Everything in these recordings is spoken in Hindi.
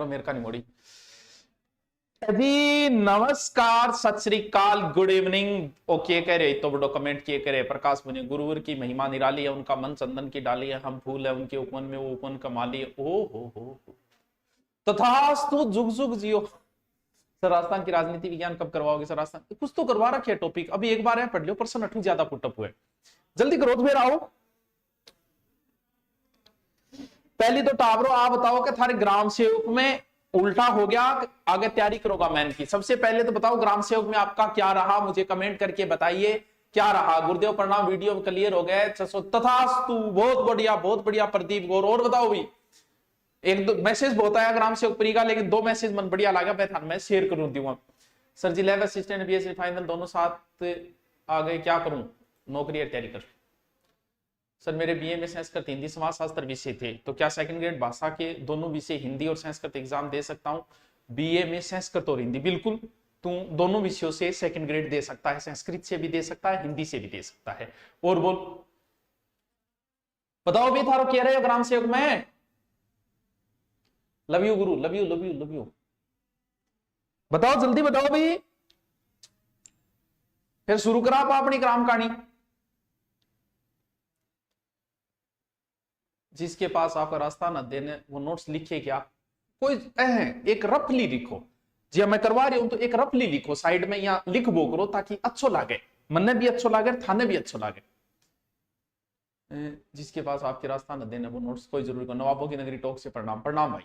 करो, मेरे का नहीं मोड़ी जी। नमस्कार, सत श्री अकाल, गुड इवनिंग। ओके कह रहे तो बड़ो कमेंट किए करे। प्रकाश मुनि गुरुवर की महिमा निराली है, उनका मन चंदन की डाली है, हम फूल है उनके उपवन में, वो उपवन कमाली है। ओ हो तथास्तु, जुग जुग जियो। सर राजस्थान की राजनीति विज्ञान कब करवाओगे सर? राजस्थान कुछ तो करवा रखे टॉपिक, अभी एक बार है पढ़ लियो, परसों नठू ज्यादा पुटअप हुए। जल्दी करो फिर आओ। पहली तो टावरो आप बताओ कि थारे ग्राम सेवक में उल्टा हो गया, आगे तैयारी करोगा मैन की। सबसे पहले तो बताओ ग्राम सेवक में आपका क्या रहा, मुझे कमेंट करके बताइए क्या रहा। गुरुदेव प्रणाम, वीडियो क्लियर हो गया। तथास्तु, बहुत बढ़िया प्रदीप गौर। और बताओ भी, एक दो मैसेज बहुत आया ग्राम सेवक प्री का, लेकिन 2 मैसेज मन बढ़िया लगा, मैं शेयर करूं दूंगा। सर जी लैब असिस्टेंट बीएससी फाइनल दोनों साथ आ गए, क्या करूं? नौकरी तैयारी कर। सर मेरे बीए में संस्कृत हिंदी समाज शास्त्र विषय थे, तो क्या सेकंड ग्रेड भाषा के दोनों विषय हिंदी और संस्कृत एग्जाम दे सकता हूं? बीए में संस्कृत और हिंदी, बिल्कुल तू दोनों विषयों से सेकंड ग्रेड दे सकता है, संस्कृत से भी दे सकता है, हिंदी से भी दे सकता है। और बोल बताओ भी थारो कह रहे हो ग्राम सेवक में। Love you Guru, love you love you love you. बताओ जल्दी बताओ भाई, फिर शुरू करा आप अपनी ग्राम कहानी। जिसके पास आपका राजस्थान अध्ययन है वो नोट्स लिखे क्या? कोई एक रफली लिखो जी, मैं करवा रही हूं तो एक रफली लिखो साइड में, या लिख बो करो ताकि अच्छो लागे, मन भी अच्छो लागे, थाने भी अच्छो लागे। जिसके पास आपके राजस्थान अध्ययन है वो नोट्स कोई जरूरी को। नवाबों की नगरी टॉक से प्रणाम। प्रणाम भाई।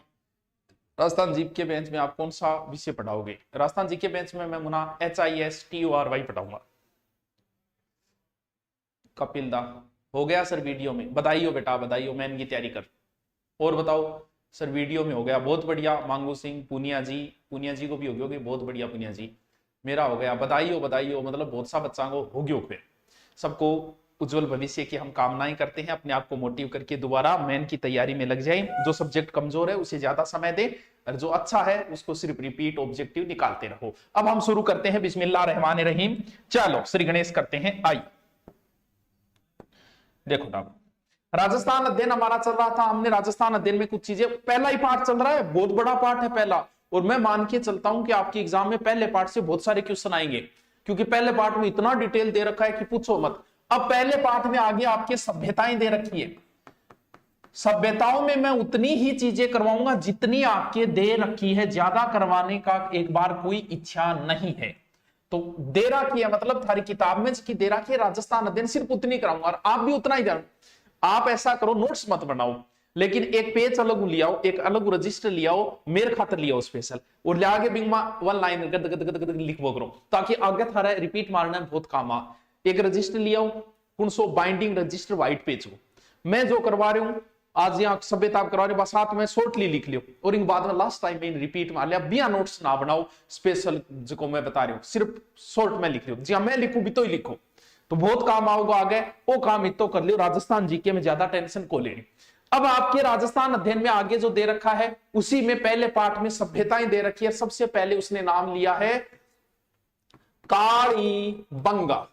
राजस्थान जीके के बेंच में आप कौन सा विषय पढ़ाओगे? राजस्थान जीके बेंच में मैं मुना HISTORY पढ़ाऊंगा। कपिल दा हो गया सर वीडियो में, बधाई बेटा बधाई, मैं इनकी तैयारी कर। और बताओ सर वीडियो में हो गया, बहुत बढ़िया। मांगू सिंह, पुनिया जी को भी हो गया, बहुत बढ़िया पुनिया जी, मेरा हो गया, बधाई हो। मतलब बहुत सा बच्चा को हो गया। फिर सबको उज्जवल भविष्य की हम कामनाएं करते हैं, अपने आप को मोटिव करके दोबारा मेन की तैयारी में लग जाए। जो सब्जेक्ट कमजोर है उसे ज्यादा समय दे, और जो अच्छा है उसको सिर्फ रिपीट ऑब्जेक्टिव निकालते रहो। अब हम शुरू करते हैं, बिस्मिल्लाहिर्रहमानिर्रहीम। चलो श्री गणेश करते हैं। आई देखो ना, राजस्थान अध्ययन हमारा चल रहा था, हमने राजस्थान अध्ययन में कुछ चीजें, पहला ही पार्ट चल रहा है, बहुत बड़ा पार्ट है पहला, और मैं मान के चलता हूं कि आपके एग्जाम में पहले पार्ट से बहुत सारे क्वेश्चन आएंगे, क्योंकि पहले पार्ट में इतना डिटेल दे रखा है कि पूछो मत। अब पहले पार्ट में आगे आपके सभ्यताएं दे रखी है, सभ्यताओं में मैं उतनी ही चीजें करवाऊंगा जितनी आपके दे रखी है, ज्यादा करवाने का एक बार कोई इच्छा नहीं है। तो दे रखी है मतलब थारी किताब में की दे रखी है राजस्थान अध्ययन, सिर्फ उतनी कराऊंगा, और आप भी उतना ही जानो। आप ऐसा करो, नोट्स मत बनाओ, लेकिन एक पेज अलग लियाओ, एक अलग रजिस्टर लियाओ, मेरे खातर लियाओ स्पेशल, और ले आगे बिंगमा 1 लाइन गद गद गद गद लिखबो करो, ताकि आगे थारा रिपीट मारना बहुत काम आ। एक रजिस्टर लियाओ, कौन सो बाइंडिंग रजिस्टर व्हाइट पेज को, मैं जो करवा रही हूं आज यहाँ सभ्यता करवा रहे बस साथ में शॉर्टली लिख लियो, और इन बाद में लास्ट टाइम में रिपीट मार लिया, बिना नोट्स ना बनाओ स्पेशल जो मैं बता रही हूँ, सिर्फ शॉर्ट में लिख लियो। जी हाँ, मैं लिखूं भी तो ही लिखो, तो बहुत काम आओगे आगे, वो काम इत तो कर लियो। राजस्थान जीके में ज्यादा टेंशन को लेनी। अब आपके राजस्थान अध्ययन में आगे जो दे रखा है उसी में पहले पार्ट में सभ्यताएं दे रखी है। सबसे पहले उसने नाम लिया है कालीबंगा।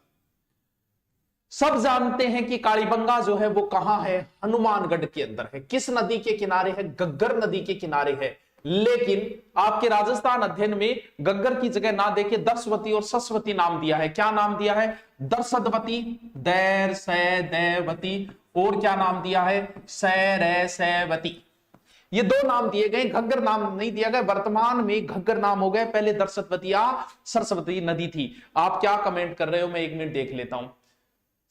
सब जानते हैं कि कालीबंगा जो है वो कहां है, हनुमानगढ़ के अंदर है। किस नदी के किनारे है? गग्गर नदी के किनारे है। लेकिन आपके राजस्थान अध्ययन में गग्गर की जगह ना देके दर्शवती और सस्वती नाम दिया है। क्या नाम दिया है? दर्शदवती, दैर से दैवती, और क्या नाम दिया है? सैरसैवती। ये 2 नाम दिए गए, घग्गर नाम नहीं दिया गया। वर्तमान में घग्गर नाम हो गए, पहले दर्शदवती या सरस्वती नदी थी। आप क्या कमेंट कर रहे हो, मैं 1 मिनट देख लेता हूं।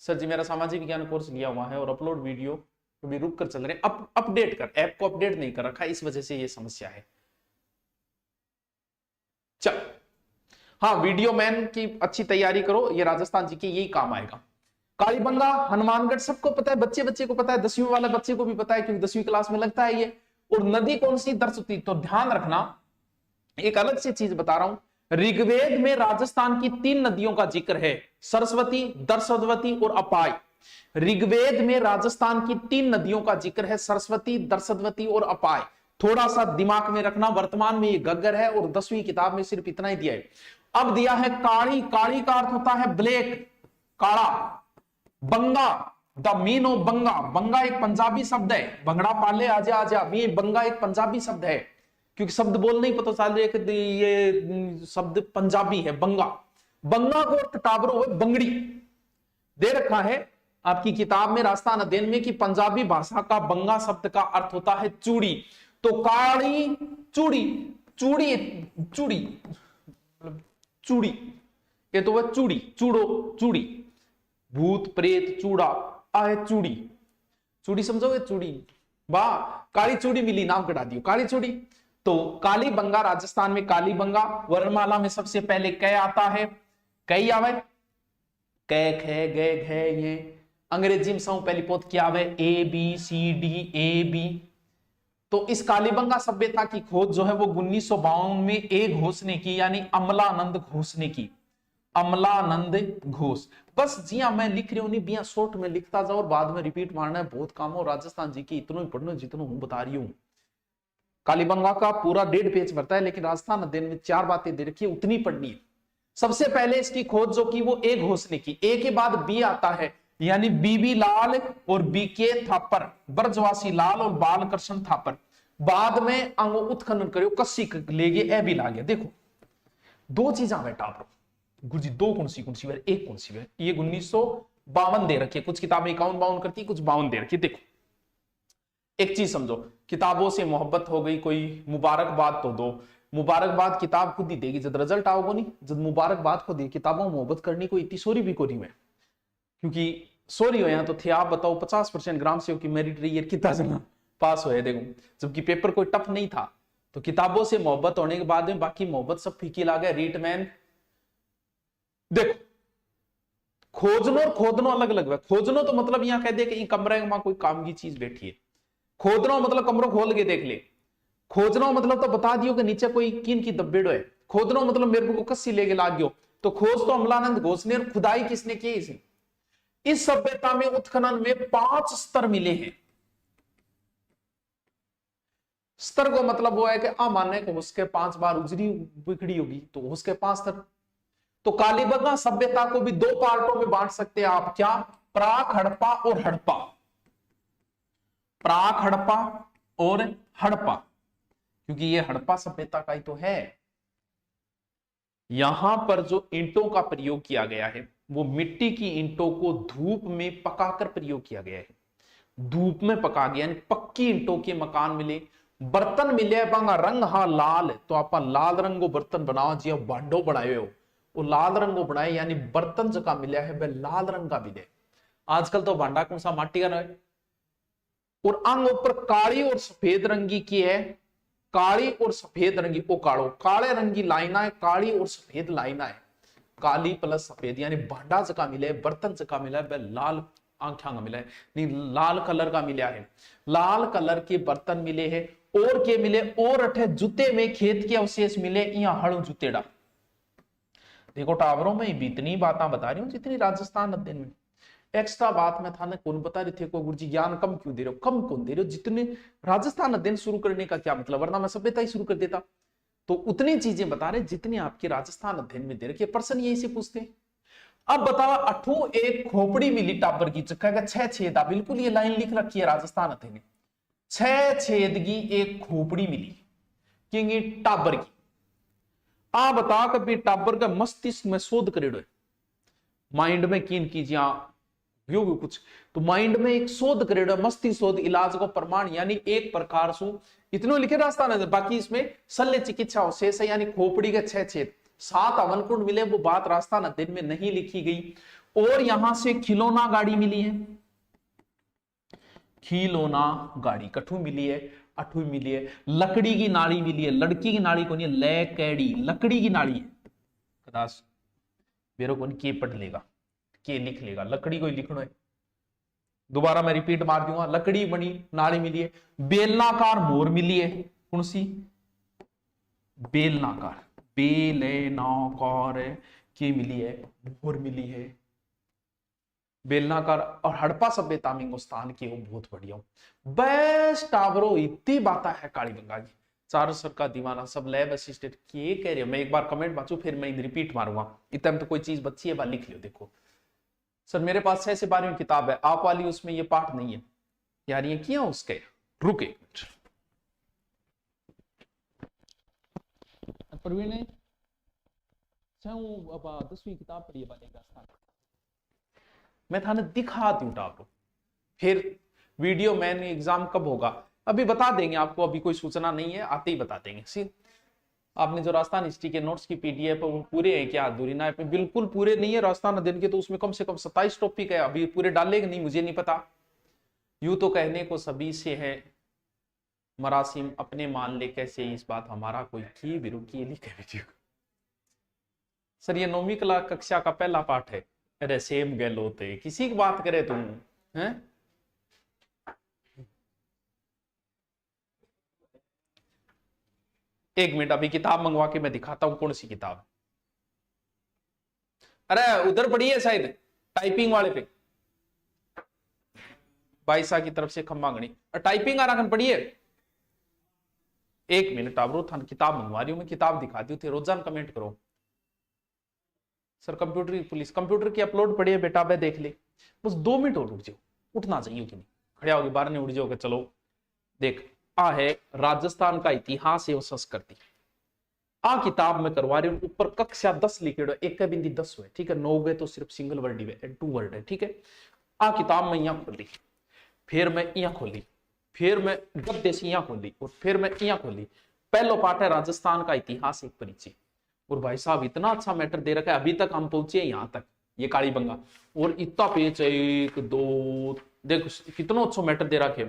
सर जी मेरा सामाजिक विज्ञान कोर्स लिया हुआ है और अपलोड वीडियो भी रुक कर चल रहे हैं, अपडेट कर, ऐप को अपडेट नहीं कर रखा, इस वजह से ये समस्या है। चल हाँ, वीडियो मैन की अच्छी तैयारी करो, ये राजस्थान जी के यही काम आएगा। कालीबंगा, हनुमानगढ़ सबको पता है, बच्चे को पता है, 10वीं वाले बच्चे को भी पता है, क्योंकि 10वीं क्लास में लगता है ये। और नदी कौन सी? दर्शवती। तो ध्यान रखना, एक अलग से चीज बता रहा हूं, ऋग्वेद में राजस्थान की 3 नदियों का जिक्र है, सरस्वती, दर्शदवती और अपाय। ऋग्वेद में राजस्थान की 3 नदियों का जिक्र है, सरस्वती, दर्शदवती और अपाय। थोड़ा सा दिमाग में रखना, वर्तमान में ये गग्गर है और 10वीं किताब में सिर्फ इतना ही दिया है। अब दिया है काली, काली का अर्थ होता है ब्लैक, काला। बंगा, द मीन ऑफ बंगा, बंगा एक पंजाबी शब्द है, भंगड़ा पाले आजा आजा, बंगा एक पंजाबी शब्द है। क्योंकि शब्द बोल नहीं पता चल रहा है कि ये शब्द पंजाबी है। बंगा, बंगा को अर्थ टाबरो है बंगड़ी। दे रखा है आपकी किताब में राजस्थान अध्ययन में कि पंजाबी भाषा का बंगा शब्द का अर्थ होता है चूड़ी। तो काली चूड़ी, चूड़ी चूड़ी मतलब चूड़ी, ये तो वह चूड़ी, चूड़ो चूड़ी, भूत प्रेत चूड़ा आए चूड़ी, चूड़ी समझोगे चूड़ी, वाह काली चूड़ी मिली, नाम कटा दियो काली चूड़ी। तो काली बंगा राजस्थान में काली बंगा। वर्णमाला में सबसे पहले कै आता है, कई आवे, कै खे गे घे ये। अंग्रेजी में सब पहली पोत क्या आवे, A B C D A B. तो इस कालीबंगा सभ्यता की खोज जो है वो 1952 में एक घोष ने की, यानी अमलानंद घोष ने की, अमलानंद घोष। बस जी हाँ मैं लिख रही हूं, नहीं बिया शॉर्ट में लिखता जाओ और बाद में रिपीट मारना है, बहुत काम हो। राजस्थान जी की इतना ही पढ़ना जितना हूं बता रही हूं। कालीबंगा का पूरा 1.5 पेज भरता है, लेकिन राजस्थान अध्ययन में 4 बातें दे रखी है, उतनी पढ़नी है। सबसे पहले इसकी खोज जो की वो ए घोष ने की। ए के बाद बी आता है, यानी बीबी लाल और बी के थापर, ब्रजवासी लाल और बालकृष्ण थापर। बाद में अंगो उत्खनन करो, कस्सी ले गए, ए भी ला गया। देखो 2 चीजा बेटा आप गुरुजी, 2 कौन सी है, एक कौन सी है। ये 1952 दे रखी है, कुछ किताबें 51-52 करती है, कुछ 52 दे रखी है। देखो एक चीज समझो, किताबों से मोहब्बत हो गई, कोई मुबारकबाद तो दो। मुबारकबाद किताब खुद ही देगी जब रिजल्ट आओगे नहीं, जब मुबारकबाद खुद ही। किताबों मोहब्बत करनी कोई इतनी सोरी भी कोरी में, क्योंकि सोरी हो यहाँ तो थे आप बताओ 50% ग्राम से की मेरिट रही है, कितना जना पास हुए देखो, जबकि पेपर कोई टफ नहीं था। तो किताबों से मोहब्बत होने के बाद में बाकी मोहब्बत सब फीकी ला गया। रीटमैन देखो, खोजनो और खोदनो अलग अलग है। खोजनो तो मतलब यहां कह दे कि कमरे में कोई काम की चीज बैठी है। खोदनो मतलब कमरों खोल के देख ले। खोजनो मतलब तो बता दियो कि नीचे कोई कीन की दब्बेड़ो है। खोदनो मतलब मेरे को कस्सी लेके लाग गयो। तो खोज तो अमलानंद घोष ने, और खुदाई किसने की इसे। इस सभ्यता में उत्खनन में 5 स्तर मिले हैं। स्तर को मतलब वो है कि मानने को उसके 5 बार उजरी बिगड़ी होगी, तो उसके 5 स्तर। तो कालीबंगा सभ्यता को भी 2 पार्टों में बांट सकते हैं आप, क्या, प्राक हड़प्पा और हड़प्पा। प्राक हड़प्पा और हड़प्पा, क्योंकि ये हड़प्पा सभ्यता का ही तो है। यहां पर जो ईंटों का प्रयोग किया गया है वो मिट्टी की ईंटों को धूप में पकाकर प्रयोग किया गया है। धूप में पका गया, यानी पक्की ईंटों के मकान मिले। बर्तन मिले बांगा रंग हाँ लाल, तो आप लाल रंगो बर्तन बनाओ जी, भांडो बनाए हो वो लाल रंगो बनाए, यानी बर्तन जगह मिला है वह लाल रंग का मिले। आजकल तो भांडा कौन सा माटी का रहे। और अंग ऊपर काली और सफेद रंगी की है, काली और सफेद रंगी ओ कालो, काले रंगी लाइना है, काली और सफेद लाइना है, काली प्लस सफेद, यानी भांडा जगह मिले, बर्तन जगह मिला है वह लाल आंखा का मिला है, नहीं लाल कलर का मिला है। लाल कलर के बर्तन मिले हैं। और के मिले, और अठे जूते में खेत के अवशेष मिले, यहाँ हड़ू जूतेड़ा। देखो टावरों में भी इतनी बातें बता रही हूँ जितनी राजस्थान अध्ययन में। एक्स्ट्रा बात में था ना कौन बता रहे थे को गुरुजी ज्ञान कम क्यों दे रहे हो, कम कौन दे रहे हो, जितने राजस्थान अध्ययन शुरू करने का क्या मतलब, वरना मैं सभ्यता ही शुरू कर देता। तो उतनी चीजें बता रहे जितनी आपके राजस्थान अध्ययन में दे रखी है। प्रश्न यही से पूछते हैं। अब बताओ अठू एक खोपड़ी मिली टाबर की, चक्का का 6 छेद, बिल्कुल ये लाइन लिख रखी है राजस्थान अध्ययन में, 6 छेद की एक खोपड़ी मिली कि टाबर की। आ बता कभी टाबर का मस्तिष्क में शोध करेड़ो है, माइंड में कीन कीजिए भी कुछ, तो माइंड में एक शोध करेड़ो, मस्तिष्क शोध इलाज को प्रमाण, यानी एक प्रकार से इतने लिखे रास्ता नजर। बाकी इसमें शल्य चिकित्सा अवशेष है, यानी खोपड़ी के 6 छेद, 7 अवनकुंड मिले, वो बात राजस्थान अध्ययन में नहीं लिखी गई। और यहां से खिलौना गाड़ी मिली है, खिलौना गाड़ी कठू मिली है, अठू मिली है। लकड़ी की नाड़ी मिली है, लड़की की नाड़ी को नहीं, लैकड़ी लकड़ी की नाड़ी है। कदास मेरे को के पढ़ लेगा, के लिख लेगा, लकड़ी को ही लिखना है। दोबारा मैं रिपीट मार दूंगा, लकड़ी बनी नाड़ी मिली है। बेलनाकार मोर मिली है, कौन सी, बेलनाकार, बेलनाकार की मिली है, मोर मिली है, बेलनाकार। और हड़प्पा सभ्यता में स्थान की वो बहुत बढ़िया बेस्ट टावरो, इतनी बात है कालीबंगा की। चार सर का दीवाना सब लैब असिस्टेंट ये कह रहे हो। मैं एक बार कमेंट बांचू फिर मैं रिपीट मारूंगा, इतना तो कोई चीज बच्ची है, बार लिख लियो। देखो सर मेरे पास 6 से 12वीं किताब है, आप वाली उसमें ये पाठ नहीं है यार, ये किया उसके, रुके प्रवीण ने 10वीं किताब पढ़ी बनेगा, मैं थाने दिखा दूं टाप। फिर वीडियो मैन एग्जाम कब होगा अभी बता देंगे आपको, अभी कोई सूचना नहीं है, आते ही बता देंगे। सी आपने जो राजस्थान हिस्ट्री के नोट्स की पीडीएफ है वो पूरे है क्या अधूरी ना? बिल्कुल पूरे नहीं है राजस्थान अध्ययन के, तो उसमें कम से कम 27 टॉपिक है, अभी पूरे डालेंगे नहीं मुझे नहीं पता। यूं तो कहने को सभी से है मरासिम अपने मान ले कैसे इस बात हमारा कोई की बिरुकी लिखे। सर ये 9वीं कक्षा का पहला पाठ है। अरे सेम गहलोते किसी की बात करे तुम हैं? एक मिनट अभी किताब मंगवा के मैं दिखाता हूं कौन सी किताब। अरे उधर पड़ी है शायद टाइपिंग वाले पे, बाईसा की तरफ से खम्बागणी टाइपिंग आराखन पड़ी है। एक मिनट आप थान किताब मंगवा रही हूं मैं, किताब दिखा दी थी। रोजान कमेंट करो सर कंप्यूटर की पुलिस, कंप्यूटर की अपलोड पड़ी है बेटा, मैं देख ले बस 2 मिनट और रुक जाओ, उठना चाहिए कि नहीं, खड़े होगे बाहर नहीं उठ जाओगे। चलो देख आ है राजस्थान का इतिहास एवं संस्कृति, आ किताब में करवा रही हूं। ऊपर कक्षा 10 लिखे 1 का बिंदी 10 है, ठीक है, 9 गए तो सिर्फ सिंगल वर्ड ही है, 2 वर्ड है, ठीक है। आ किताब में यहां खोली, फिर मैं यहां खोली, फिर मैं गद्दे से यहां खोली और फिर मैं यहां खोली। पहला पार्ट है राजस्थान का इतिहास एक परिचय। और भाई साहब इतना अच्छा मैटर दे रखा है, अभी तक हम पहुंचे यहां तक, ये कालीबंगा, और इतना पेज 1 2 देखो कितना अच्छा मैटर दे रखे।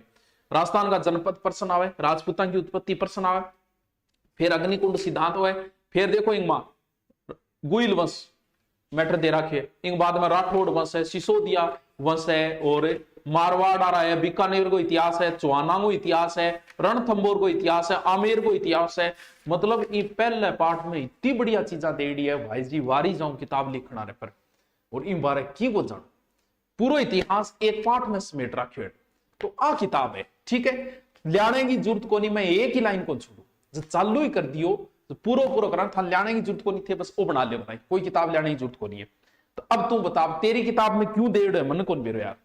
राजस्थान का जनपद प्रश्न आवे, राजपूतां की उत्पत्ति प्रश्न आवे, फिर अग्निकुंड सिद्धांत हुए, फिर देखो इंगमा गुइल वंश मैटर दे रखे, इंग बाद में राठौड़ वंश है, सिसोदिया वंश है, और मारवाड़ आ रहा है, बीकानेर को इतिहास है, चौहाना को इतिहास है, रणथंबोर को इतिहास है, आमेर को इतिहास है। मतलब ये पहले पार्ट में इतनी बढ़िया चीजा दे दी है भाई जी, वारी जाऊं किताब लिखना रे पर। और इन बारे की वो जान पूरा इतिहास एक पार्ट में समेट रखे है। तो आ किताब है, ठीक है, लियाने की जरूरत को नहीं, मैं एक ही लाइन को छोड़ू जो चालू ही कर दियो तो पूरा करा था, लियाने की जरूरत को नहीं थे, बस वो बना ले बनाई, कोई किताब लाने की जरूरत को नहीं है। तो अब तू बता तेरी किताब में क्यों दे रहे मन कौन बेरो यार,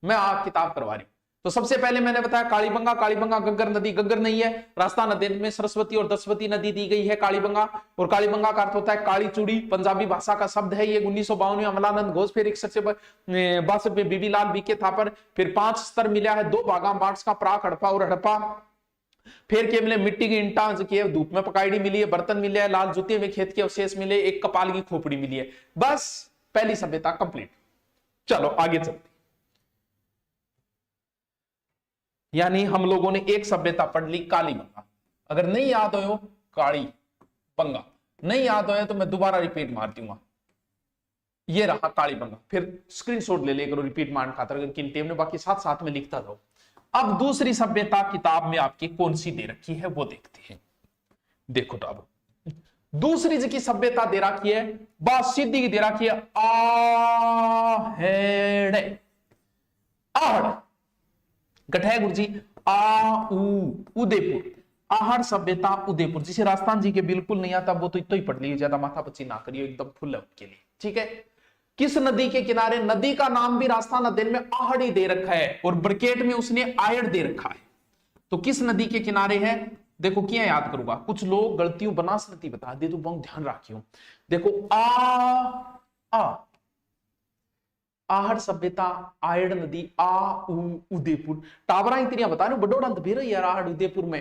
मैं आप किताब करवा रही हूं। तो सबसे पहले मैंने बताया कालीबंगा, कालीबंगा गग्गर नदी, गग्गर नहीं है, राजस्थान अध्ययन में सरस्वती और दसवती नदी दी गई है कालीबंगा। और कालीबंगा का अर्थ होता है काली चूड़ी, पंजाबी भाषा का शब्द है ये। 1952 में अमलानंद घोष, फिर 61 में बीबी लाल बीके थापर, फिर 5 स्तर मिला है, 2 भागा बांट्स का, प्राक हड़प्पा और हड़प्पा। फिर क्या मिले, मिट्टी की ईंटा की धूप में पकाईडी मिली है, बर्तन मिले है, लाल जूते में खेत के अवशेष मिले, एक कपाल की खोपड़ी मिली है। बस पहली सभ्यता कंप्लीट। चलो आगे चलते, यानी हम लोगों ने एक सभ्यता पढ़ ली कालीबंगा। अगर नहीं याद हो काली बंगा नहीं याद हो तो मैं दोबारा रिपीट मार दूंगा। ये रहा कालीबंगा, फिर स्क्रीनशॉट ले लेकर रिपीट मार खातर अगर किन टेम ने, बाकी साथ साथ में लिखता जाओ। अब दूसरी सभ्यता किताब में आपकी कौन सी दे रखी है वो देखते हैं। देखो तो अब दूसरी जी की सभ्यता दे रखी है, बात सीधी की दे रखी है, आहेड़ आहड़ गठे गुरु जी, उदयपुर, आहड़ सभ्यता उदयपुर। जिसे राजस्थान जी के बिल्कुल नहीं आता वो तो इतना ही पढ़ लीजिए, ज्यादा माथा पच्ची ना करिए, एकदम फुल है उनके लिए, ठीक है। किस नदी के किनारे, नदी का नाम भी राजस्थान अध्ययन में आहड़ ही दे रखा है और ब्रैकेट में उसने आयड़ दे रखा है। तो किस नदी के किनारे है, देखो क्या याद करूंगा, कुछ लोग गलतियों बनास नदी बता दे तो बहुत ध्यान रखियो। देखो आहड़ सभ्यता, आयड़ नदी, उदयपुर, टावरा इतनी बता रहे बड़ोड़ा भी रही यार। आहड़ उदयपुर में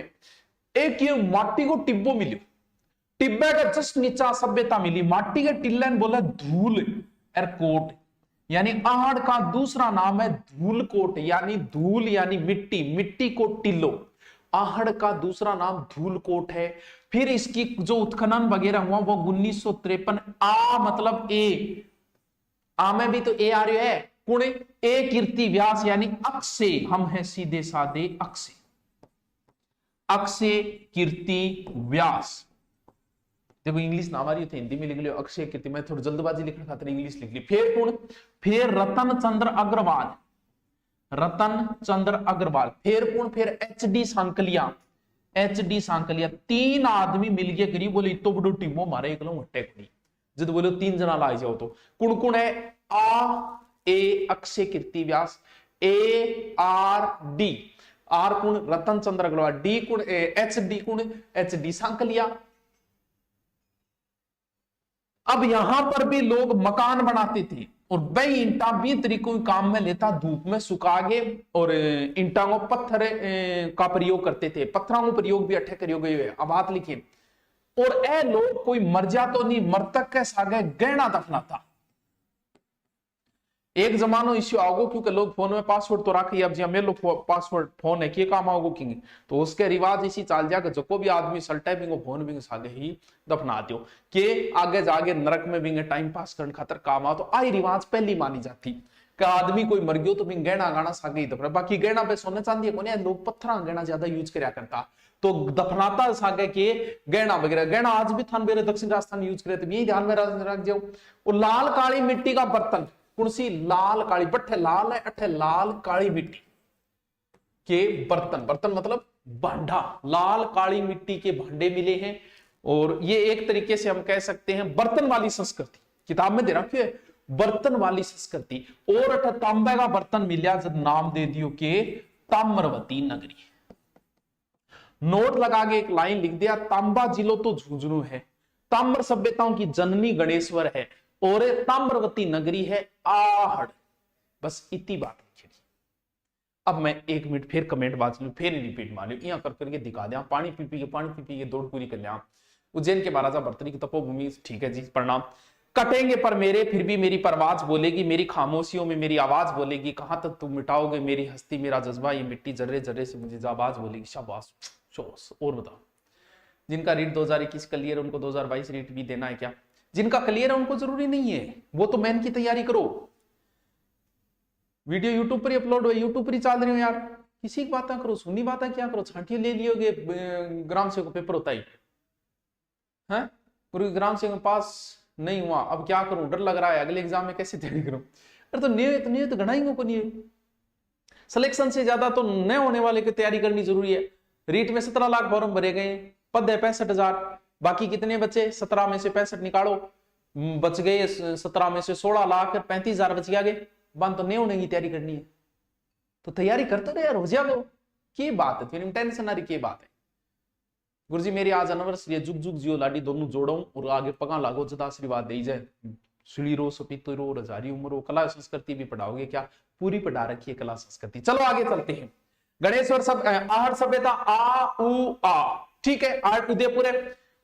एक ये माटी को टिब्बो मिली, टिब्बे का जस्ट नीचा सभ्यता मिली, माटी के टिल्ले बोला धूल एयरकोट, यानी आहड़ का दूसरा नाम है धूलकोट, यानी धूल यानी मिट्टी, मिट्टी को टिल्लो, आहड़ का दूसरा नाम धूलकोट है। फिर इसकी जो उत्खनन वगैरह हुआ वो 1953, आ मतलब ए, आ में भी तो ए आ रही है, कुण ए कीर्ति व्यास, यानी अक्षे, हम है सीधे साधे अक्षे, अक्षय कीर्ति व्यास। देखो इंग्लिश ना हमारी थे, हिंदी में लिख लियो अक्षय कीर्ति, मैं थोड़ी जल्दबाजी लिखने खातिर इंग्लिश लिख ली। फिर कौन, फिर रतन चंद्र अग्रवाल, रतन चंद्र अग्रवाल, फिर कौन, फिर एचडी सांकलिया, एचडी सांकलिया। 3 आदमी मिल गए करीब, बोले इतो बड़ो टीमो मारे एक हट्टे खड़ी, जब बोले 3 जना लाई जाओ तो कुण कुण है, आ ए अक्षय कीर्ति व्यास, ए आर डी, आर कुण रतन चंद्र अग्रवाल, डी कुण एच डी कुण एच डी सांकलिया, अब यहां पर भी लोग मकान बनाते थे और वही ईंटा भी तरीकों काम में लेता, धूप में सुखा के, और ईंटा को पत्थर का प्रयोग करते थे, पत्थरों को प्रयोग भी अठे करियो गए। अब बात लिखिए, और ए लोग कोई मर जा तो नहीं, मृतक के सागे गहना दफनाता। एक जमानो इश्यू आओगे क्योंकि लोग फोन में पासवर्ड तो रखे, अब जी मेरे लोग पासवर्ड फोन है कि काम आओगे कि, तो उसके रिवाज इसी चाल जाकर जो भी आदमी सल्टे भी फोन भी सागे ही दफना दो कि आगे जाके नरक में भी टाइम पास करने खातर काम आओ। तो आई रिवाज पहली मानी जाती कि आदमी कोई मर गयो तो भी गहना गाना सागे ही दफना, बाकी गहना पे सोने चांदी है लोग पत्थर गहना ज्यादा यूज करया करता, तो दफनाता सागे के गहना वगैरह। गहना आज भी थान मेरे दक्षिण राजस्थान यूज करे, तो यही ध्यान में रख जाओ। और लाल काली मिट्टी का बर्तन, कुर्सी लाल काली, बट्ठे लाल है अठे लाल काली मिट्टी के बर्तन, बर्तन मतलब भांडा, लाल काली मिट्टी के भांडे मिले हैं। और ये एक तरीके से हम कह सकते हैं बर्तन वाली संस्कृति, किताब में दे रखी है बर्तन वाली संस्कृति। और अठे तांबे का बर्तन मिला, जब नाम दे दियो के ताम्रवती नगरी। नोट लगा के एक लाइन लिख दिया, तांबा जिलो तो झुंझुनू है, ताम्र सभ्यताओं की जननी गणेश्वर है, और ताम्रवती नगरी है आहड़। बस इतनी बात लिखी। अब मैं 1 मिनट फिर कमेंट बात लू, फिर रिपीट मान लू, यहां कर करके दिखा दिया, पानी पी पी के दौड़ पूरी कर लिया। उज्जैन के महाराजा भर्तृहरि की तपोभूमि, ठीक है जी, प्रणाम। कटेंगे पर मेरे फिर भी मेरी परवाज बोलेगी, मेरी खामोशियों में मेरी आवाज बोलेगी, कहां तक तुम मिटाओगे मेरी हस्ती मेरा जज्बा, ये मिट्टी जर्रे जर्रे से मुझे आवाज बोलेगी। शाबाश। और बताओ, जिनका रीट 2021 क्लियर, उनको 2022 रीट भी देना है क्या? जिनका क्लियर है उनको जरूरी नहीं है, वो तो मेन की तैयारी करो। वीडियो यूट्यूब पर ही अपलोड हुए, यूट्यूब पर ही चल रही हो यार, किसी की बातें करो, सुनी बातें क्या करो, छांटिए ले लियोगे। ग्राम सेवक पेपर होता ही है, पूरी ग्राम सेवक पास नहीं हुआ, अब क्या करूं, डर लग रहा है, अगले एग्जाम में कैसे तैयारी करूं। अरे तो नहीं तो गणाएंगे को नहीं है, सिलेक्शन से ज्यादा तो नए होने वाले की तैयारी करनी जरूरी है। रीट में 17 लाख फॉर्म भरे गए, पद है 65,000, बाकी कितने बचे? 17 में से 65 निकालो, बच गए 17 में से 16 लाख, 35,000 बच गया। आगे बात तो नहीं होने की तैयारी करनी है, तो तैयारी करते रहे यार, हो जाओ। की बात है फिर टेंशन आ रही, की बात है? गुरुजी मेरी आज एनिवर्सरी है, जुग जुग जियो लाडी दोनों जोड़ो, और आगे पगा लागो, जदा आशीर्वाद दे जाए, सुली रो सपीतो रो, रजारी उम्र, कला संस्कृति भी पढ़ाओगे क्या? पूरी पढ़ा रखी है कला संस्कृति। चलो आगे चलते हैं। गणेश्वर सब आहड़ सभ्यता, आ उ आ, ठीक है, आठ उदयपुर है।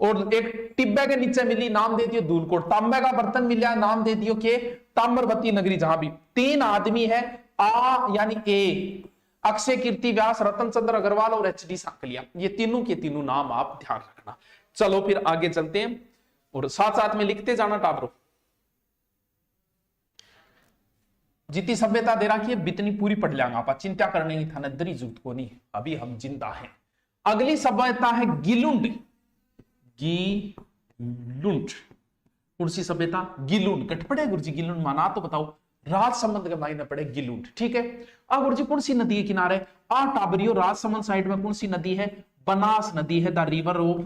और एक टिब्बे के नीचे मिली, नाम दे दियो धूलकोट। तांबे का बर्तन मिला, नाम दे दियो के ताम्रवती नगरी। जहां भी 3 आदमी है, आ यानी ए, अक्षय कीर्ति व्यास, रतन चंद्र अग्रवाल और एच डी सांकलिया, ये तीनों के तीनों नाम आप ध्यान रखना। चलो फिर आगे चलते हैं, और साथ साथ में लिखते जाना टाबरो। जितनी सभ्यता दे रखी है बितनी पूरी पढ़ लेंगे आप, चिंता करने की थाना दरी जरूरत को नहीं, अभी हम जिंदा हैं। अगली सभ्यता है गिलुंड। गिलुंड, कुर्सी सभ्यता गिलुंड, कट पड़े गुरुजी गिलुंड माना तो बताओ। राजसमंद के मायने पड़े गिलुंड, ठीक है। अब गुरुजी कौन सी नदी के किनारे? आ टाबरियो, राजसमंद साइड में कौन सी नदी है? बनास नदी है, द रिवर ऑफ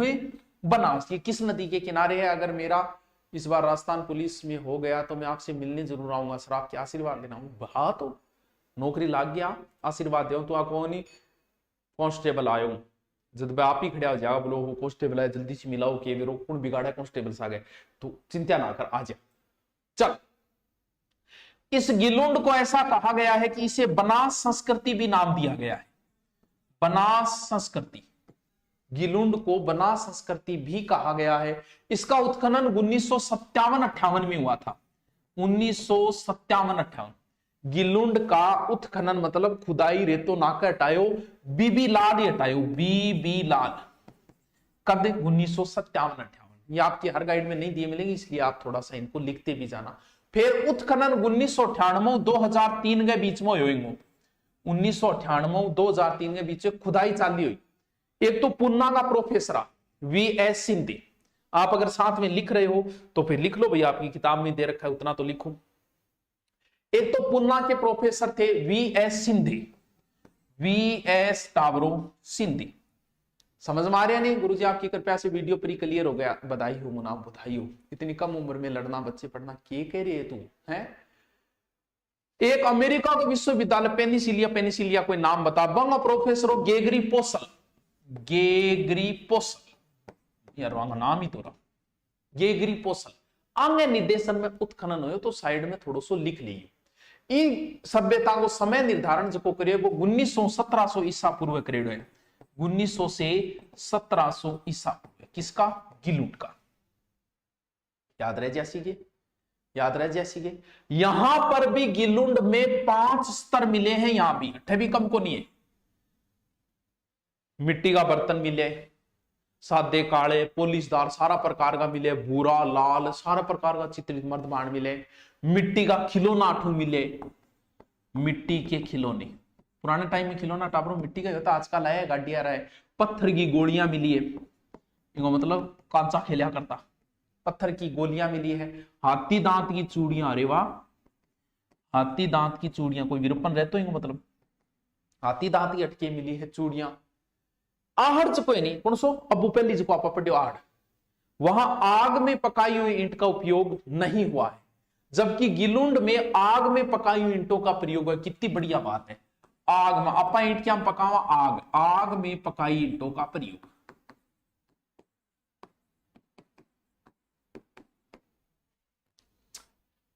बनास। ये किस नदी के किनारे है? अगर मेरा इस बार राजस्थान पुलिस में हो गया तो मैं आपसे मिलने जरूर आऊंगा, सर आपके आशीर्वाद लेना हूँ। हाँ तो नौकरी लाग गया, आशीर्वाद दे तो आप नहीं कांस्टेबल आयो, जब आप ही खड़ा हो जाओ, बोलो वो कांस्टेबल है, जल्दी से मिलाओ के वीरो कौन बिगाड़ा कांस्टेबल आ गए, तो चिंता ना कर, आ जा। चल, इस गिलुंड को ऐसा कहा गया है कि इसे बनास संस्कृति भी नाम दिया गया है। बनास संस्कृति, गिलुंड को बनास संस्कृति भी कहा गया है। इसका उत्खनन 1957-58 में हुआ था। 1957-58 गिलुंड का उत्खनन मतलब खुदाई, रेतो नाका हटायो, बीबी लाल हटायो, बीबी लाल। कब? 1957-58। ये आपकी हर गाइड में नहीं दिए मिलेंगे, इसलिए आप थोड़ा सा इनको लिखते भी जाना। फिर उत्खनन 1998-2003 के बीच में हुई। 1998-2003 के बीच में खुदाई चाली हुई। एक तो पुन्ना का प्रोफेसर वी.एस. सिंधे, आप अगर साथ में लिख रहे हो तो फिर लिख लो भैया, आपकी किताब में दे रखा है उतना तो लिखो। एक तो पुन्ना के प्रोफेसर थे वी.एस. सिंधे, वी.एस. टाबरो सिंधे। समझ में आ रहा नहीं? गुरुजी आपकी कृपया से वीडियो प्री क्लियर हो गया, बधाई हो मुनाफ, बधाई हो। इतनी कम उम्र में लड़ना, बच्चे पढ़ना, क्या कह रही है तू है? एक अमेरिका का विश्वविद्यालय पेनिसिलिया कोई नाम बता, बंग प्रोफेसर गेगरी पोसल, गेगरी पोसल, यार नाम ही तो रहा, गेगरी पोसल। आगे निर्देशन में उत्खनन हो तो साइड में थोड़ा सो लिख लीजिए। इन सभ्यता को समय निर्धारण जो करिए वो 1900-1700 ईसा पूर्व करेड़ है। 1900 से 1700 ईसा पूर्व किसका? गिलुंड का। याद रह जैसी के, याद रह जैसी के। यहां पर भी गिलुंड में 5 स्तर मिले हैं, यहां भी अठे भी कम को नहीं है। मिट्टी का बर्तन मिले, सादे काले पोलिशदार सारा प्रकार का मिले, भूरा लाल सारा प्रकार का चित्रित मर्दबान मिले। मिट्टी का खिलौना आठू मिले, मिट्टी के खिलौने। पुराने टाइम में खिलौना टापरो मिट्टी का होता, आजकल आया गाड़ी आ रहा है। पत्थर की गोलियां मिली है, इनको मतलब कांचा खेला करता। पत्थर की गोलियां मिली है। हाथी दांत की चूड़ियां, अरे वाह, हाथी दांत की चूड़ियां। कोई विरूपण रहते हो मतलब हाथी दांत की अटके मिली है चूड़ियां। आहड़ च कोई नहीं कौन सो अबू पहली जो आप पढ़ो आहड़, वहां आग में पकाई हुई ईंट का उपयोग नहीं हुआ है, जबकि गिलुंड में आग में पकाई हुई ईंटों का प्रयोग है। कितनी बढ़िया बात है। आग में आपा ईंट क्या पकावा, आग, आग में पकाई ईंटों का प्रयोग।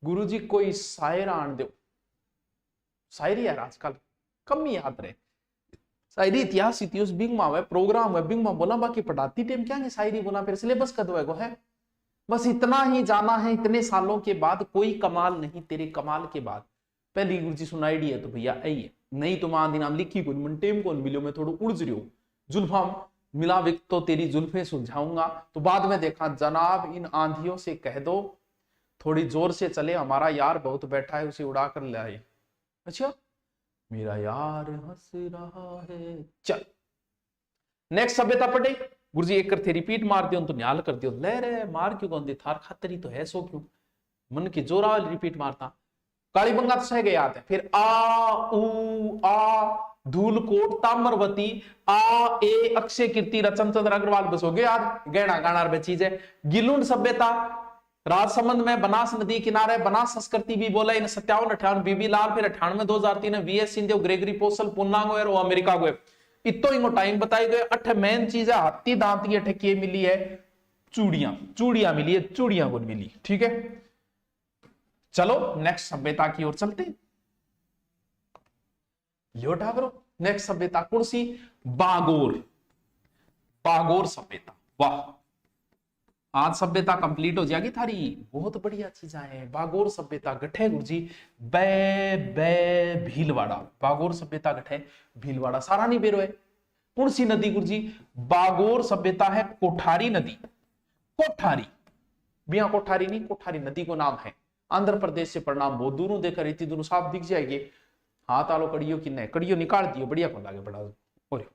गुरुजी कोई शायर आन दो, शायरी यार आजकल कम ही याद रहे। शायरी इतिहास इतिहास बिंग मावे प्रोग्राम है, बिंग मा बोला बाकी पढ़ाती टाइम क्या है शायरी बोला, फिर सिलेबस कद है। बस इतना ही जाना है, इतने सालों के बाद कोई कमाल नहीं तेरे कमाल के बाद। पहली गुरुजी सुनाई है तो भैया आई नहीं तो मां दी नाम लिखी कौन मन टेम कौन मिलो, मैं थोड़ा उलझ रही हूं। जुल्फा मिला विक तो तेरी जुल्फे सुलझाऊंगा। तो बाद में देखा जनाब इन आंधियों से कह दो थोड़ी जोर से चले, हमारा यार बहुत बैठा है उसे उड़ा कर ले आए। अच्छा मेरा यार हंस रहा है। चल नेक्स्ट सभ्यता पढ़े गुरुजी, एक करते रिपीट मार दियो तो न्याल कर दियो। ले रे मार क्यों कौन दी थार खातरी तो है सो क्यों मन की जोरा वाली रिपीट मारता। कालीबंगा तो सह गए याद है। फिर आ उ आ धूलकोट ताम्रवती आ ए अक्षय कीर्ति रचन चंद्र अग्रवाल बस हो गए याद। गहना गाना चीज है। गिलुंड सभ्यता राजसमंद में बनास नदी किनारे बनास संस्कृति भी बोला इन 57-58 बीबी लाल, फिर 98 2003 में वीएस सिंधु ग्रेगरी पोसल पुन्ना गए और अमेरिका गए। इतो इनको टाइम बताए गए। अठ मेन चीज है हाथी दांत की अठ के मिली है चूड़ियां, चूड़ियां मिली है, चूड़ियां को मिली। ठीक है चलो नेक्स्ट सभ्यता की ओर चलते। यो ठाकरो नेक्स्ट सभ्यता कौन सी? बागोर, बागोर सभ्यता। वाह आज सभ्यता कंप्लीट हो जाएगी थारी, बहुत बढ़िया चीजें हैं। बागोर सभ्यता गठे गुरुजी बै बै भीलवाड़ा। बागोर सभ्यता गठे भीलवाड़ा सारा नहीं बेरो है। कौन सी नदी गुरुजी? बागोर सभ्यता है कोठारी नदी। कोठारी बिया कोठारी नहीं, कोठारी नदी को नाम है। आंध्र प्रदेश से परिणाम बहुत दूरों देखकर इतनी दूरों साफ दिख जाएगी। हाथ आलो कड़ियो की नहीं, कड़ियो निकाल दियो बढ़िया को लागे बड़ा और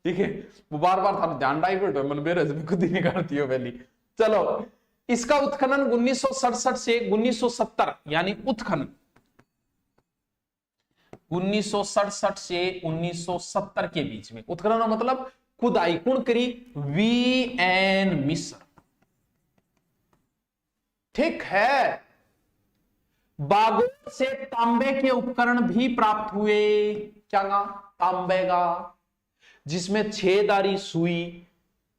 ठीक है वो बार बार था ध्यान डाइवर्ट है मन बेरज में खुद ही निकालती हो पहली। चलो इसका उत्खनन 1967 से 1970 यानी उत्खनन 1967 से 1970 के बीच में उत्खनन मतलब खुदाई कौन करी? वी.एन. मिश्र। ठीक है बागोर से तांबे के उपकरण भी प्राप्त हुए। क्या गा? तांबे का, जिसमें छेदारी सुई,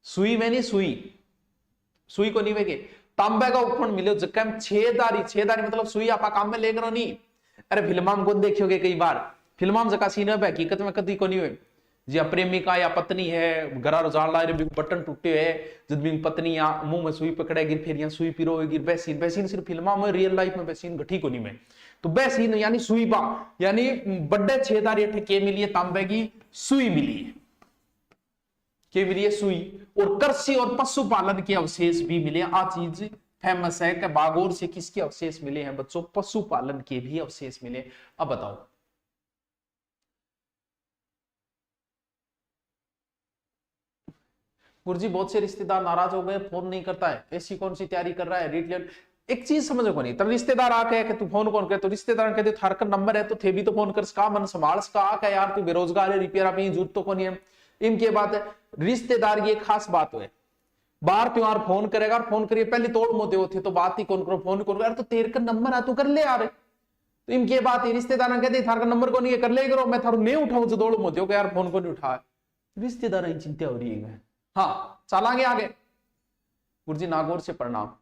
सुई में नहीं सुई, सुई को नहीं वेगे तांबे का उपकरण मिले जब छेदारी, छेदारी मतलब सुई आपा काम में लेकर नहीं। अरे फिल्मा में कौन देखियोगे कई बार फिल्मा में जका सीन है हकीकत में कभी को नहीं हुए जी। प्रेमिका या पत्नी है घरा रोजान ला रहे बटन टूटे है जब भी पत्नी या मुंह में सुई पकड़ेगी फिर यहाँ सुई पिरोगी वैसीन, वैसीन सिर्फ फिल्मा में रियल लाइफ में वैसीन घटी को नहीं में। तो वैसीन यानी सुई बा यानी बड़े छेदारी के मिली है तांबे की सुई मिली है, के मिली है सुई। और कृषि और पशुपालन के अवशेष भी मिले। आ चीज फेमस है कि बागोर से किसके अवशेष मिले हैं बच्चों? पशुपालन के भी अवशेष मिले। अब बताओ गुरुजी बहुत से रिश्तेदार नाराज हो गए, फोन नहीं करता है, ऐसी कौन सी तैयारी कर रहा है रीट। एक चीज समझो को नहीं तो रिश्तेदार आके कि तू फोन कौन करे, तो रिश्तेदार कहते थारकर नंबर है तो थे भी तो फोन कर सका मन संभाल सका आके यार तू बेरोजगार है रिपेयर आप जरूरत तो को नहीं है। इनके बात है रिश्तेदार ये खास बात है बार त्योहार फोन करेगा और फोन करिए पहले तोड़ मोदे होते तो बात ही कौन करो फोन करो यार तो तेरे का नंबर है तू कर ले यार। तो इनके बात है रिश्तेदार कहते थार का नंबर को नहीं कर ले करो मैं थारू नहीं उठाऊ जो दौड़ मोदे हो यार फोन को नहीं उठा। रिश्तेदार चिंता हो रही है। हाँ चल आगे आगे गुरुजी नागौर से प्रणाम।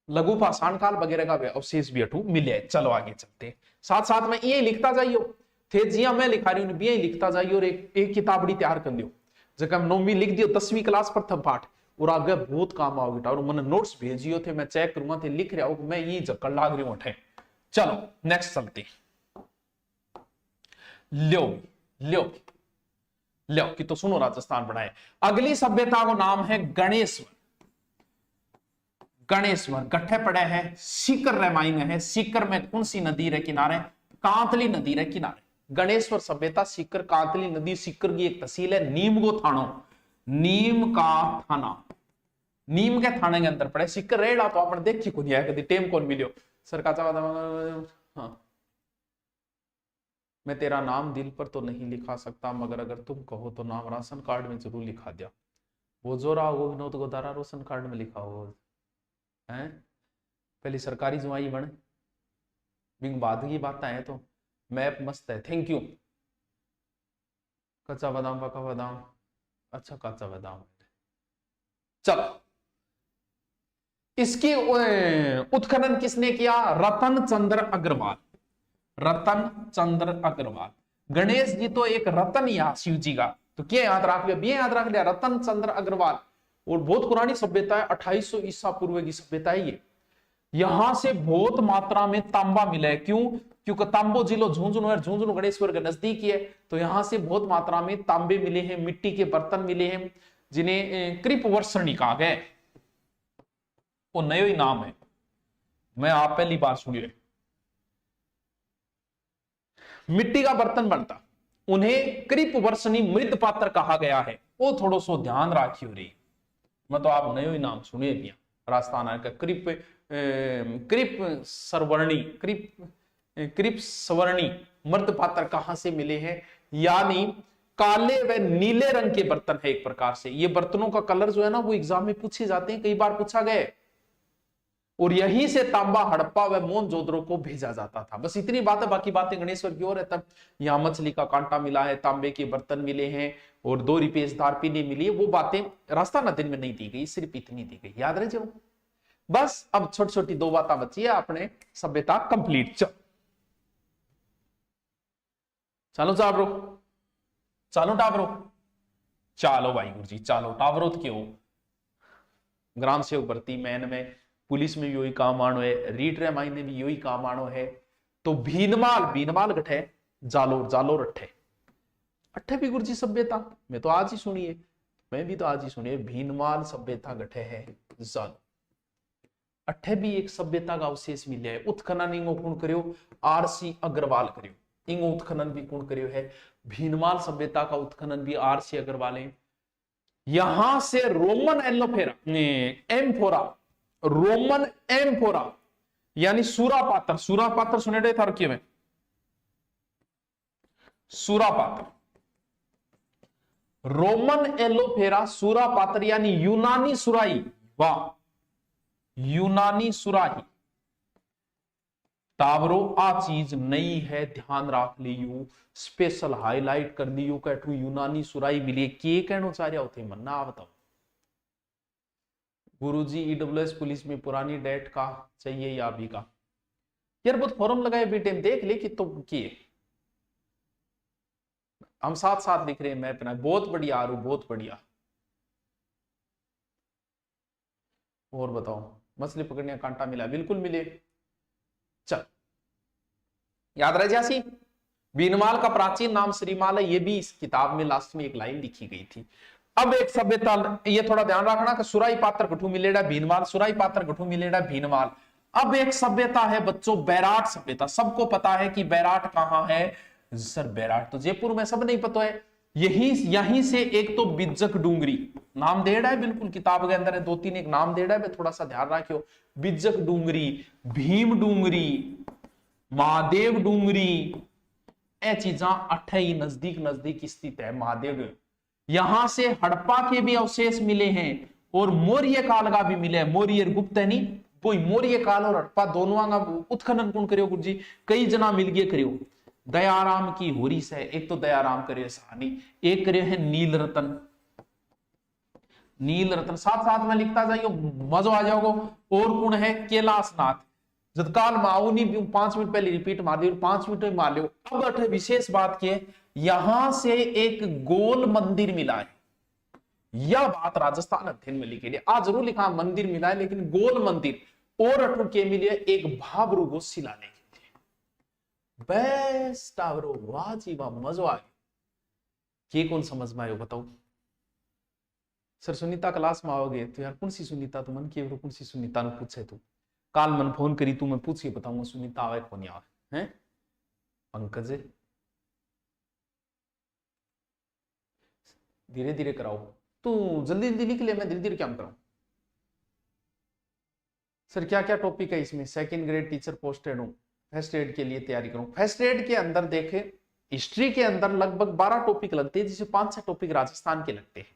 लघु पाषाण काल वगैरह का अवशेष भी अठू मिले। चलो आगे चलते, साथ साथ में ये लिखता जाइयो, थे जिया मैं लिखा रही हूं भी लिखता जाइयो और एक किताबड़ी तैयार कर लियो, जगह 9वीं लिख दियो, 10वीं क्लास प्रथम पाठ, और आगे बहुत काम आओगे। और मैंने नोट्स भेजियो थे, मैं चेक करूंगा थे लिख रहा हूं, मैं ये जक्कड़ लाग रही हूं उठे। चलो नेक्स्ट चलते, ल्यो ल्यो ल्यो कि तो सुनो राजस्थान बनाए। अगली सभ्यता को नाम है गणेश्वर। गणेश्वर गठे पड़े है सीकर रेमाइन है। सीकर में कौन सी नदी रे किनारे? कांतली नदी रे किनारे। गणेश्वर सभ्यता सीकर कांतली नदी, सीकर की एक तहसील है, नीम को थानो, नीम का थाना, नीम के थाने के अंदर पड़े सीकर। रेड़ा तो आपने देखी खुद है, कभी टेम कौन मिलियो सर का। हाँ, मैं तेरा नाम दिल पर तो नहीं लिखा सकता, मगर अगर तुम कहो तो नाम राशन कार्ड में जरूर लिखा दिया। वो जो रहा वो विनोद गोदारा राशन कार्ड में लिखा हो है, पहली सरकारी जुआई बन बिंग बाद की बात है। तो मैप मस्त है, थैंक यू। कच्चा बादाम पका बादाम, अच्छा कच्चा बादाम। चलो, इसकी उत्खनन किसने किया? रतन चंद्र अग्रवाल। रतन चंद्र अग्रवाल। गणेश जी तो एक रतन या शिव जी का, तो क्या याद रख लिया? भी याद रख लिया, रतन चंद्र अग्रवाल। और बहुत पुरानी सभ्यता है, 2800 ईसा पूर्व की सभ्यता है ये। यहां से बहुत मात्रा में तांबा मिला है। क्यों? क्योंकि तांबो जिलो झुंझुनू है, झुंझुनू गणेश्वर के नजदीक ही है, तो यहां से बहुत मात्रा में तांबे मिले हैं, मिट्टी के बर्तन मिले हैं, जिन्हें कृप वर्षणी कहा गया। वो नयो ही नाम है, मैं आप पहली बार सुनिए। मिट्टी का बर्तन बनता, उन्हें कृप वर्षणी मृद पात्र कहा गया है। वो थोड़ा सो ध्यान राखियो रे, मैं तो आप नयो ही नाम सुनिए भी। राजस्थान का कृप कृप सरवर्णी, कृप सवर्णी मृद पात्र कहां से मिले हैं? यानी काले व नीले रंग के बर्तन है एक प्रकार से। ये बर्तनों का कलर जो है ना, वो एग्जाम में पूछे जाते हैं, कई बार पूछा गया। और यहीं से तांबा, हड़प्पा व मोहनजोदड़ो को भेजा जाता था। बस इतनी बात है, बाकी बातें गणेश्वर की ओर है। तब यहाँ मछली का कांटा मिला है, तांबे के बर्तन मिले हैं, और 2 रिपेशदार पीने मिली है। वो बातें राजस्थान दिन में नहीं दी गई, सिर्फ इतनी दी गई, याद रहे जो। बस अब छोटी छोटी 2 बातें बची है, अपने सभ्यता कंप्लीट। चलो टाबरो, चलो टाबरो, चलो भाई गुरु जी, चलो टाबरो क्यों? ग्राम सेवक भर्ती मैन में, पुलिस में भी यही काम आनो है, रीट रे मायने भी यही काम आनो है। तो भीनमाल, भीनमाल गठे जालोर, जालोर अट्ठे, अट्ठे भी गुरुजी सभ्यता मैं तो आज ही सुनिए, मैं भी तो आज ही सुनिए। भीनमाल सभ्यता गठे है जालो, अट्ठे भी एक सभ्यता का अवशेष मिले है। उत्खनन इंगो कौन करियो? आरसी अग्रवाल करियो। इंगो उत्खनन भी कौन करियो है? भीनमाल सभ्यता का उत्खनन भी आरसी अग्रवाल है। यहां से रोमन एलोफेरा एम्फोरा, रोमन एम्फोरा यानी सूरा पात्र, सूरा पात्र सुने थे थर्की में, सूरा पात्र, रोमन एलोफेरा सूरा पात्र यानी यूनानी सुराही। वाह, यूनानी सुराही। टावरो आ चीज नई है, ध्यान रख लियो, स्पेशल हाईलाइट कर लियो। कैठू यूनानी सुराही मिली, के कहना चाह रहा होते मन्ना आप बताओ। गुरुजी ईडब्ल्यूएस पुलिस में पुरानी डेट का चाहिए या अभी का? यार बहुत फॉर्म लगाए बेटे, देख ले कि तो किए, हम साथ साथ लिख रहे हैं मैप ना। बहुत बढ़िया आरू, बहुत बढ़िया। और बताओ, मछली पकड़ने का कांटा मिला? बिल्कुल मिले। चल याद रह जासी, बीनमाल का प्राचीन नाम श्रीमाल है, ये भी इस किताब में लास्ट में एक लाइन लिखी गई थी। अब एक सभ्यता, ये थोड़ा ध्यान रखना कि सुराई पात्र गठू मिलेगा भीनमाल, सुराई पात्र गठू मिलेगा भीनमाल। अब एक सभ्यता है बच्चों, बैराट सभ्यता। सबको पता है कि बैराट कहां है? सर बैराट तो जयपुर में, सब नहीं पता है। यहीं से एक तो बिज्जक डूंगरी नाम दे रहा है, बिल्कुल किताब के अंदर है, 2-3 एक नाम दे रहा है, थोड़ा सा ध्यान रखियो। बिज्जक डूंगरी, भीम डूंगरी, महादेव डूंगरी, ए चीजा अट्ठे ही नजदीक नजदीक स्थित है। महादेव, यहां से हड़प्पा के भी अवशेष मिले हैं और मौर्य काल का भी मिले हैं। मौर्य गुप्त है नहीं, कोई मौर्य काल और हड़प्पा दोनों का उत्खनन कौन करियो गुरु जी? कई जना मिल गए करियो। दयाराम की होरीस है, एक तो दयाराम करियो सहानी, एक करियो है नील रतन। नील रत्न, साथ साथ में लिखता जाइए, मजा आ जाओगे। और कौन है? कैलाशनाथ। जब काल माऊनी भी 5 मिनट पहले रिपीट मार दियो, 5 मिनट में मार लियो। अब अठ विशेष बात की है, यहां से एक गोल मंदिर मिला है। यह बात राजस्थान अध्ययन में लिखी है। आज जरूर लिखा मंदिर मिला है, लेकिन गोल मंदिर। और अठू के मिले एक भाबरू को शिलालेख। बेस्ट आवरो, वाह जी वाह, मजा आ गया। ये कौन समझ में आयो बताओ? सर सुनीता क्लास में आओगे तो यार कौन सी सुनीता? तू मन के कौन सी सुनीता ने पूछे? तू काल मन फोन करी, तू मैं पूछ के बताऊंगा सुनीता आवे कौन आवे हैं? पंकज धीरे धीरे कराओ, तू जल्दी जल्दी लिख ले, मैं धीरे धीरे क्या कराऊं? सर क्या क्या टॉपिक है इसमें? सेकंड ग्रेड टीचर पोस्टेड हूं, फर्स्ट एड के लिए तैयारी करूं। फर्स्ट एड के अंदर देखे, हिस्ट्री के अंदर लगभग 12 टॉपिक लगते हैं, जिसे 5-6 टॉपिक राजस्थान के लगते हैं,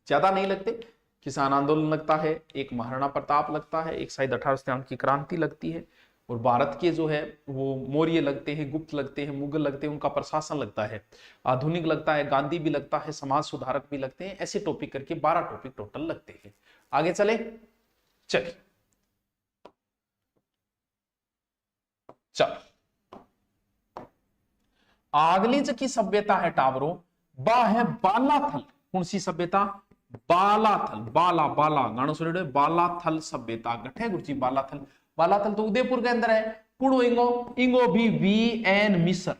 ज्यादा नहीं लगते। किसान आंदोलन लगता है, एक महाराणा प्रताप लगता है, एक शायद 18 सितंबर की क्रांति लगती है, और भारत के जो है वो मौर्य लगते हैं, गुप्त लगते हैं, मुगल लगते हैं, उनका प्रशासन लगता है, आधुनिक लगता है, गांधी भी लगता है, समाज सुधारक भी लगते हैं। ऐसे टॉपिक करके 12 टॉपिक टोटल लगते हैं। आगे चले, चलिए चल। अगली जो की सभ्यता है टावरो, बा है बालाथल। कौन सी सभ्यता? बालाथल। बाला बाला गाना सुन रहे, बालाथल सभ्यता गठे गुरुजी। बालाथल, बालाथल तो उदयपुर के अंदर है। पुणो इंगो, इंगो भी वी एन मिस्र।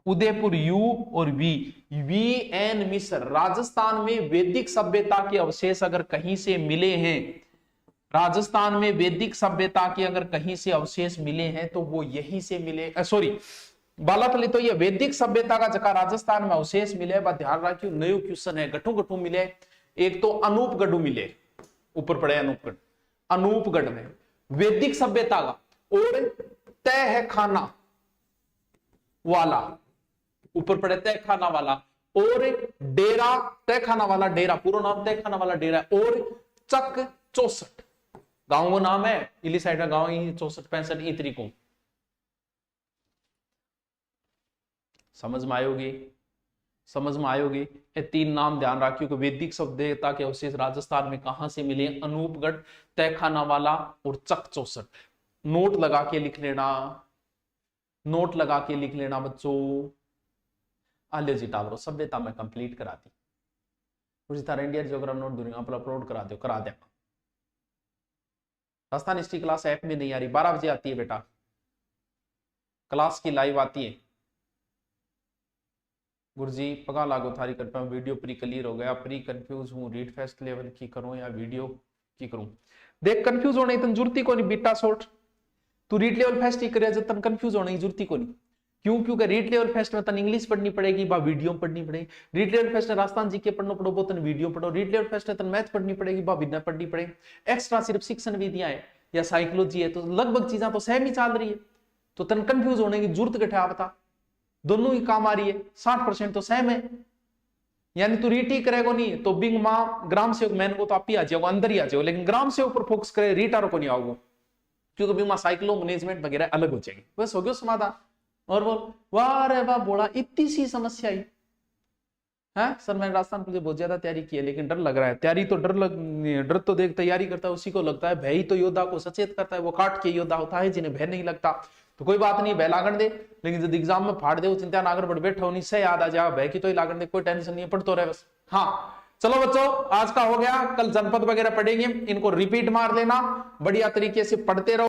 उदयपुर यू और वी एन मिस्र। राजस्थान में वैदिक सभ्यता के अवशेष अगर कहीं से मिले हैं, राजस्थान में वैदिक सभ्यता के अगर कहीं से अवशेष मिले हैं तो वो यहीं से मिले। सॉरी, बालाथली तो ये वैदिक सभ्यता का जगह राजस्थान में अवशेष मिले। ध्यान रखियो, नयो क्वेश्चन है। गठू गठू मिले, एक तो अनूपगढ़ मिले, ऊपर पड़े अनूपगढ़। अनूपगढ़ में वैदिक सभ्यता का, और तय है खाना वाला, ऊपर पड़े तय खाना वाला, और डेरा तय खाना वाला डेरा, पूरा नाम तय खाना वाला डेरा, और चक 64 गांव का नाम है। इली साइड का गांव ही 64-65 ई तरीकों। समझ में आयोगी? समझ में आयोगी? ये 3 नाम ध्यान रखियो कि वैदिक सभ्यता के अवशेष राजस्थान में कहां से मिले? अनूपगढ़, तहखाना वाला और चक 64। नोट लगा के लिख लेना, नोट लगा के लिख लेना बच्चों। आलियो जी टावरो सभ्यता में कंप्लीट करा दी। उसी तरह इंडिया जियोग्राफी नोट दूंगा, आप अपलोड करा दो, करा दिया। राजस्थान हिस्ट्री क्लास ऐप में नहीं आ रही, 12 बजे आती है बेटा, क्लास की लाइव आती है। गुरुजी पगा लागो थारी कर पाऊं, वीडियो प्री क्लियर हो गया, प्री कंफ्यूज हूं, रीड फेस्ट लेवल की करूं या वीडियो की करूं? देख कंफ्यूज होने की जरूरत को नहीं बीटा शॉर्ट, तू रीड लेवल फेस्ट ही करे जब तक कंफ्यूज होने की जरूरत को नहीं। क्यों? क्योंकि रीड लेवल फेस्ट में तन इंग्लिश पढ़नी पड़ेगी, बा वीडियो पढ़नी पड़ेगी। रीड लेवल फेस्ट में राजस्थान जी के पढ़ना पड़ो, वो तन वीडियो पढ़ो। रीड लेवल फेस्ट में तन मैथ पढ़नी पड़ेगी, बा बिना पढ़नी पड़ेगी। एक्स्ट्रा सिर्फ शिक्षण विधियां है या साइकोलॉजी है, तो लगभग चीजें तो सेम ही चल रही है, तो तन कंफ्यूज होने की जरूरत घटा बता, दोनों ही काम आ रही है। 60% तो सेम है, यानी तू रीट ही करेगा नहीं तो बिंग मां ग्राम सेवक मैन को तो आप ही आ जाओगे, अंदर ही आ जाओगे, लेकिन ग्राम सेवक पर फोकस करे, रीटारो को नहीं आओगे, क्योंकि बिंग मां साइक्लो मैनेजमेंट वगैरह अलग हो जाएगी। बस हो गया समाधान। और बोल, वाह रे वाह बोला, इतनी सी समस्या ही है। सर मैंने राजस्थान पुलिस बहुत ज्यादा तैयारी की है, लेकिन डर लग रहा है। तैयारी तो डर तो देख तैयारी करता है उसी को लगता है, भय तो योद्धा को सचेत करता है, वो काट के योद्धा होता है जिन्हें भय नहीं लगता। तो कोई बात नहीं, भय लागण दे, लेकिन जब एग्जाम में फाड़ दे वो चिंता नागर बढ़ बैठा होनी से याद आ जाए भय की, तो ही लागण दे, कोई टेंशन नहीं है, पढ़ तो रहे बस। हाँ चलो बच्चों, आज का हो गया, कल जनपद वगैरह पढ़ेंगे, इनको रिपीट मार लेना, बढ़िया तरीके से पढ़ते रहो।